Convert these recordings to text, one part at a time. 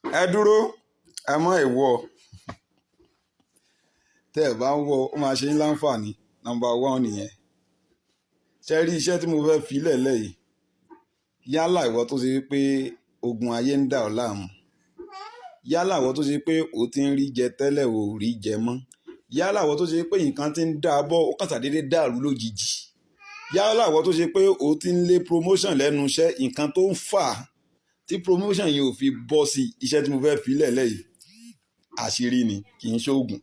ẹ dúró ẹ mọ ìwọ tẹ ẹ bá ń wọ ó máa ṣe ń láǹfààní nọ́mbà 1 nìyẹn. ṣe rí iṣẹ́ tí mo fẹ́ fi lẹ̀lẹ́ yìí yálà ìwọ tó ṣe pé ogun ayé ń dà ọ́ láàmú, yálà ìwọ tó ṣe pé o ti ń rí jẹ tẹ́lẹ̀ ò rí jẹ mọ́, yálà ìwọ tó ṣe pé nǹkan ti ń dà bọ́ ó kàn ṣàdédé dàrú lójijì, yálà ìwọ tó ṣe pé o ti ń lé promotion lẹ́nu iṣẹ́ nǹkan tó ń fà á tí promotion yìí ò fi bọ́ sí iṣẹ́ tí mo fẹ́ fi lẹ̀lẹ́ yìí àṣírí ni kì í ṣoògùn.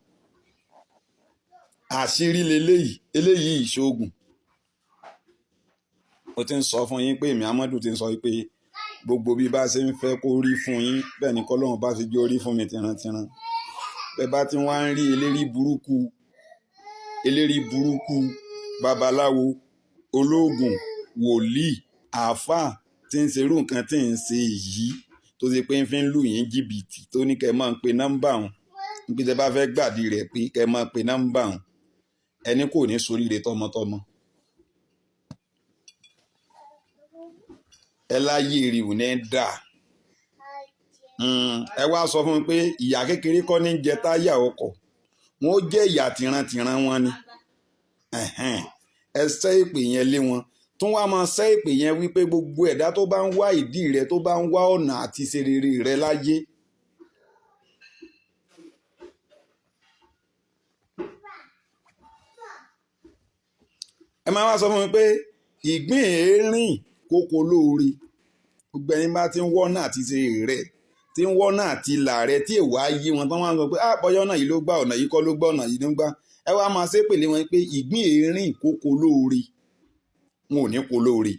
àṣírí leléyìí eléyìí ìṣoògùn. mo ti ń sọ fún yín pé èmi Amadu ti ń sọ pé gbogbo bí bá ṣe ń fẹ́ kó rí fún yín bẹ́ẹ̀ ni kọ́lọ́run bá ti jó rí fún mi tìrantìran. bẹ́ẹ̀ bá ti wá ń rí eléri burúkú babaláwo olóògùn wòlíì àáfàá tí ń ṣerú nǹkan tí ń ṣe yìí tó ṣe pé ń fi ń lù yín jìbìtì tó ní kẹ́ máa ń pe nọ́mbà ọ̀hún níbi tẹ́ bá fẹ́ gbàdí rẹ̀ pé kẹ́ máa pe nọ́mbà ọ̀hún ẹni kò ní soríire tọmọtọmọ. ẹ láyé rí ò ní dà. ẹ wá sọ fún mi pé ìyá kékeré kọ́ ní jẹ táyà ọkọ̀ wọn ó jẹ́ ìyá tìrantìran wọn ni. ẹ sẹ́ ìpè yẹn lé wọn tún wá máa sẹ́ ìpè yẹn wípé gbogbo ẹ̀dá tó bá ń wá ìdí rẹ tó bá ń wá ọ̀nà àti ṣe rere rẹ láyé ẹ máa wá sọ fún mi pé ìgbín èérìn kókó lóore gbogbo ẹni bá ti ń wọ́nà àti ṣe rẹ̀ tí ń wọ́nà àti là rẹ̀ tí èèwọ̀ á yí wọn tán wá sọ pé bọ́yọ́ ọ̀nà yìí ló gbà ọ̀nà yìí kọ́ ló gbà ọ̀nà yìí ló gbà ẹ wá máa ṣe pèlè wọn pé ìgbín èérìn kókó lóore wọn ò ní kó lóore.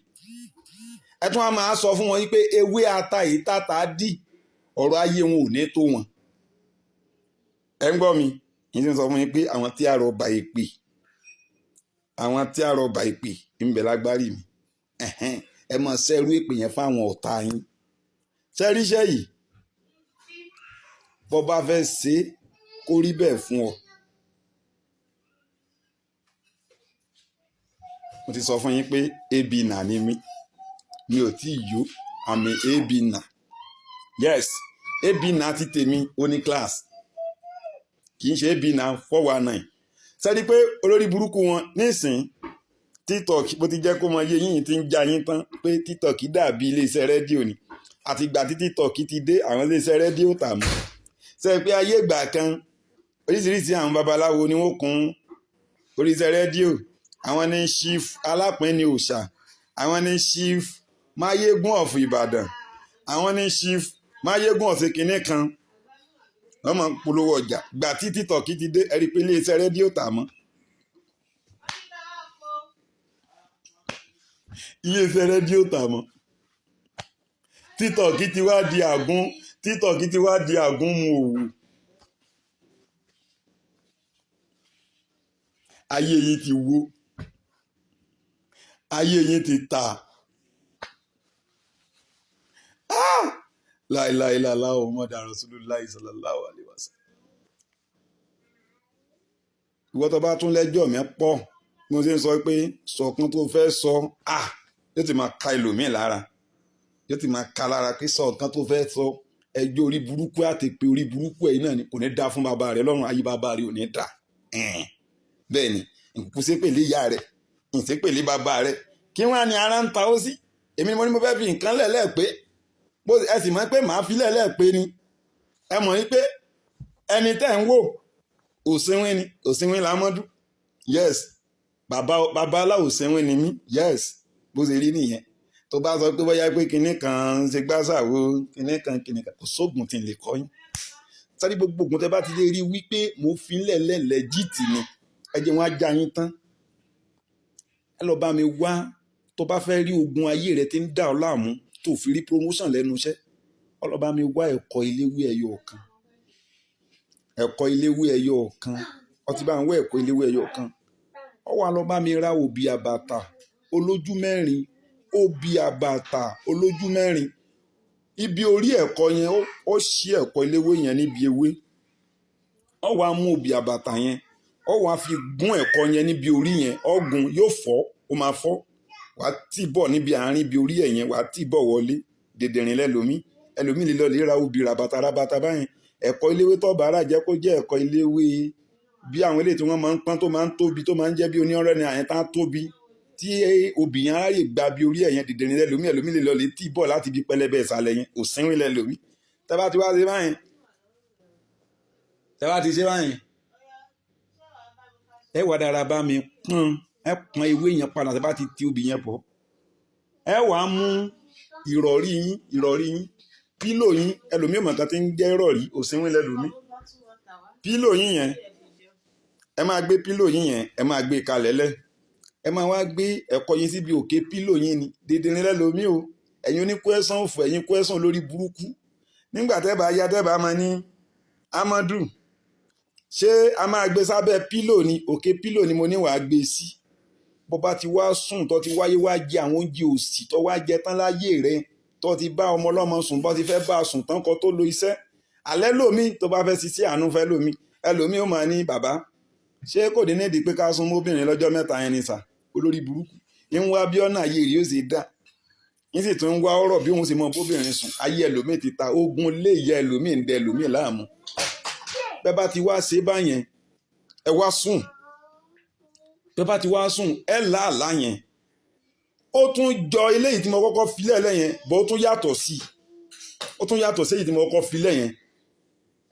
ẹ tún wá máa sọ fún wọn pé ewé ata yìí tàtà dì ọ̀rọ̀ ayé wọn ò ní tó wọn. ẹ ń gbọ́ mi yìí ti sọ fún yín pé àwọn tí a rọ̀bà èpè ń bẹ lágbárí mi ẹ mọ sẹ́rú èpè yẹn fáwọn ọ̀tá yín. sẹ́ríṣẹ́ yìí bọ́ bá fẹ́ ṣe kó rí bẹ́ẹ̀ fún ọ. mo ti sọ fún yín pé ebina ni mí mi ò tí ì yó àmì ebina yes ebina ti tèmi ó ní class kì í ṣe ebina 419. sẹ́rí pé olórí burúkú wọn nísìnyí tiktok bó ti jẹ́ kó mọ iye yìnyín ti ń já yín tán pé tiktok dàbí iléeṣẹ́ rédíò ni àtìgbà tí tiktok ti dé àwọn iléeṣẹ́ rédíò tà mọ́. ṣe pé ayé ìgbà kan oríṣiríṣi àwọn babaláwo ni wọ́n kún oríṣiríṣi rédíò àwọn ní chief alápínní òòṣà àwọn ní chief máyégún of Ìbàdàn àwọn ní chief máyégún ọ̀sẹ̀ kìíní kan wọ́n máa ń polówó ọjà gbà tí tiktok ti dé ẹ̀rí pé iléeṣẹ́ rédíò tà mọ́. iléeṣẹ́ rédíò tà mọ́ tiktok ti wá di àgún mu òwò. ayé yín ti wó ayé yín ti ta láìláìláìlá Muhammadu Rasulullah sallallahu alaihi wasallam. ìwọ tó bá tún lẹ́jọ́ mi pọ̀ mo ṣe ń sọ pé sọ̀kan tó fẹ́ sọ yóò ti máa ka ẹlòmíì lára yóò ti máa ka lára pé sọ̀kan tó fẹ́ sọ ẹjọ́ orí burúkú àti pé orí burúkú ẹ̀yìn náà ni kò ní dá fún bàbá rẹ̀ lọ́rùn ayé bàbá rẹ̀ ò ní dá. bẹ́ẹ̀ ni nkùkú ṣépèlé ìyá rẹ̀ ìṣépèlé bàbá rẹ̀ kí wọ́n á ní ara ń ta ó sí èmi ni mo ní mo fẹ́ fi nǹkan lẹ̀lẹ́ pé ẹ sì mọ̀ pé màá fi lẹ̀lẹ́ pé ni ẹ mọ̀ ní pé ẹni tẹ́ ń wò òsínwín ni òsínwín lámọ́dún yes bàbá aláwòsínwín ni mí yes bó ṣe rí nìyẹn. tó bá sọ pé bóyá pé kinní kan ṣe gbàṣàwò kinní kan kò sóògùn tí ń lè kọ́ yín. sáré gbogbo ògùn tẹ́ bá ti lè rí wípé mo fi lẹ̀lẹ́ lẹ́jìtì ni ẹ jẹ́ wọn á já yín tán. ẹ lọ bá mi wá tó bá fẹ́ rí ogun ayé rẹ tí ń dà ọ́ láàmú tó fi rí promotion lẹ́nu iṣẹ́ ọ lọ bá mi wá ẹ̀kọ́ iléwé ẹyọ ọ̀kan ọtí bá ń wá ẹ̀kọ́ iléwé ẹyọ ọ̀kan ọ wá lọ bá mi ra òbí àbàtà olójú mẹ́rin ibi orí ẹ̀kọ́ yẹn ó ṣí ẹ̀kọ́ iléwé yẹn níbi ewé ọ wá mú òbí àbàtà yẹn ọ wá fi gún ẹ̀kọ́ yẹn níbi orí yẹn ọ̀gùn yóò fọ́ ó máa fọ́ wàá tì bọ̀ níbi àárín ibi orí ẹ̀ yẹn wàá tì bọ̀ wọlé dèdèrìn lẹ́lòmí ẹlòmíì lè lọ lè ra obì rabata báyẹn. Ẹ̀kọ́ iléwé tó bá rà jẹ́ kó jẹ́ ẹ̀kọ́ iléwé bí àwọn eléyìí tí wọ́n máa ń pọ́n tó máa ń tóbi tó máa ń jẹ́ bí oníọ̀rẹ́ ni àyẹ̀tá tóbi tí obì yẹn á lè gba bí orí ẹ̀yẹn dìdìrín ẹlòmíì lè lọ lè tì bọ̀ láti bí pẹlẹbẹ ìsàlẹ̀ yẹn òsínwìn lẹ́lòmíì. Tẹ́ bá ti wá ṣe báyẹn ẹ wà dára bá mi pọ́n ewé yẹn padà tẹ́ bá ti ti obì yẹn bọ̀. Ẹ wàá mú ìrọ̀rí yín pílò yín ẹlòmíì mọ̀ kan tí ń jẹ́ ìrọ̀rí òsínwìn lẹ́lòmíì. Pílò yín yẹn ẹ máa gbé pílò yín yẹn ẹ máa gbé kalẹ̀ lẹ̀. Ẹ máa wá gbé ẹ̀kọ́ yín síbi òkè pílò yín ni dìdìrín lẹ́lòmíì o. Ẹ̀yin oníkú ẹ̀sán òfò ẹ̀yin kú ẹ̀sán lórí burúkú. Nígbà tẹ́ bá yá tẹ́ bá máa ní Amadu ṣé a máa gbé sábẹ́ pílò ni òkè pílò ni mo ní wàá gbé sí. Bó bá ti wá sùn tó ti wáyé wá jẹ àwọn oúnjẹ òsì tó wá jẹ tán láyé rẹ tó ti bá ọmọ ọlọ́mọ sùn bó ti fẹ́ bá a sùn tán kó tó lo iṣẹ́. Alẹ́ lòmíì tó bá fẹ́ ṣiṣẹ́ àánú fẹ́ lòmíì ẹlòmíì ó máa ní bàbá ṣé kò ní nídìí pé ká sún mọ́bìnrin lọ́jọ́ mẹ́ta yẹn ni sà olórí burúkú ń wá bí ọ̀nà ayé rí ó sì dá ń sì tún ń wá ọ̀rọ̀ bí òun sì mọ bóbìnrin sùn ayé ẹlòmíì ti ta ogun lé ìyá ẹlòmíì ń dẹ ẹlòmíì láàmú. Bẹ́ẹ̀ bá ti wá ṣe báyẹn ẹ wá sùn bẹ́ẹ̀ bá ti wá sùn ẹ láàlá yẹn ó tún jọ eléyìí tí mo kọ́kọ́ filẹ̀ lẹ́yìn bọ́ ó tún yàtọ̀ sí èyí tí mo kọ́kọ́ filẹ̀ yẹn.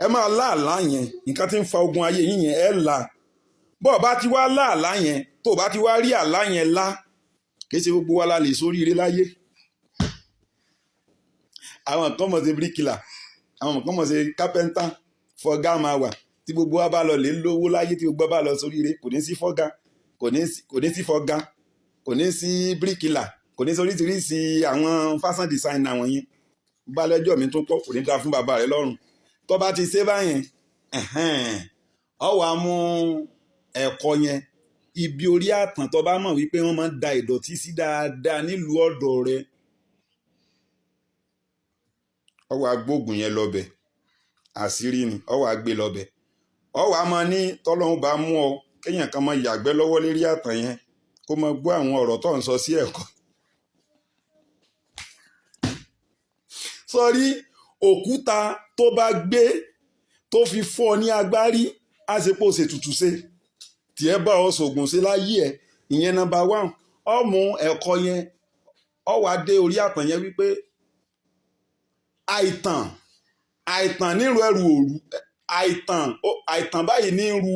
Ẹ máa láàlá yẹn nǹkan tí ń fa ogun ayé yín yẹn ẹ là bọ́ bá ti wá láàlá yẹn tó bá ti wá rí àlá yẹn lá kì í ṣe gbogbo wa la lè sóríire láyé. Àwọn kan mọ̀ sí bíríkìlà àwọn kan mọ̀ sí kápẹ́ńtà fọ́gá máa wà tí gbogbo wa bá lọ lè lówó láyé tí gbogbo wa bá lọ sóríire kò ní sí fọ́gá kò ní sí fọ́gá kò ní sí bíríkìlà kò ní sí oríṣiríṣi àwọn fashion design àwọn yẹn bá lẹ́jọ́ mi tó pọ̀ kò ní dáa fún bàbá rẹ lọ́rùn. Tó bá ti ṣe báyẹn ọ wàá mú ẹ̀kọ́ yẹn ibi orí àtàn tó bá mọ̀ wípé wọ́n máa ń da ìdọ̀tí sí dáadáa nílùú ọ̀dọ̀ rẹ ọ wàá gbóògùn yẹn lọ́bẹ̀ àṣírí ni ọ wàá gbé lọ́bẹ̀ ọ wàá máa ní tọ́lọ́hún bá mú ọ kéèyàn kan máa yàgbẹ́ lọ́wọ́ lérí àtàn yẹn kó máa gbọ́ àwọn ọ̀rọ̀ tó ń sọ sí ẹ̀kọ́. Sọrí òkúta tó bá gbé tó fi fọ́ ní agbárí á ṣe pò ṣètùtù ṣe tiẹ̀ bá ọ ṣògùn sí láyé ẹ̀ ìyẹn nọ́mbà 1 ọ mú ẹ̀kọ́ yẹn ọ wá dé orí àtàn yẹn wípé àìtàn nírú ẹrù òru àìtàn báyìí nírú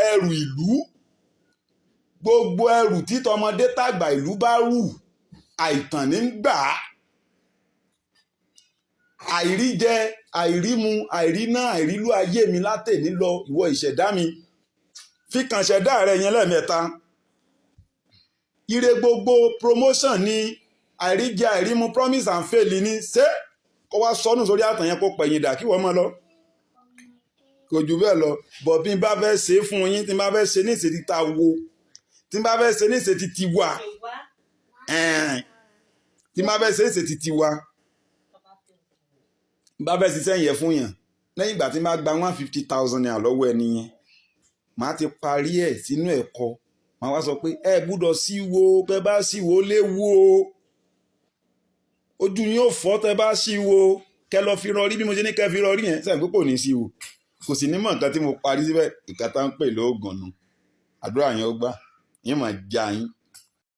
ẹrù ìlú gbogbo ẹrù tí tọmọdé tàgbà ìlú bá rù àìtàn ní gbà á àìríjẹ àìrímu àìríná àìrílú ayé mi látẹ̀ní lọ ìwọ ìṣẹ̀dá mi fi kàn ṣẹ̀dá rẹ yẹn lẹ́ẹ̀mẹ́ta. Ire gbogbo promotion ni àìríjẹ àìrímu promise and fail ni ṣé kó wá sọnù sórí àtàn yẹn kó pẹ̀yìn dà kí wọ́n mọ́ lọ kò jù bẹ́ẹ̀ lọ bọ̀ bí n bá fẹ́ ṣe fún yín tí n bá fẹ́ ṣe ní ìṣètì ta wo tí n bá fẹ́ ṣe ní ìṣètì ti wà tí n bá fẹ́ ṣe ní ìṣètì ti wà bá bẹ́ẹ̀ ṣiṣẹ́ yẹn fún yàn lẹ́yìn ìgbà tí n bá gba 150,000 naira lọ́wọ́ ẹni yẹn màá ti parí ẹ̀ sínú ẹ̀kọ́ màá wá sọ pé ẹ gbúdọ̀ sí wo pé bá sí wo léwu o ojú yín ò fọ́ tẹ́ bá sí wo kẹ lọ fi rọrí bí mo ṣe ní kẹ fi rọrí yẹn sẹ́yìn pé kò ní sí wo kò sì ní mọ̀ nǹkan tí mo parí síbẹ̀ ìka tá ń pè lóògùn nù àdúrà yẹn ó gbà yín máa já yín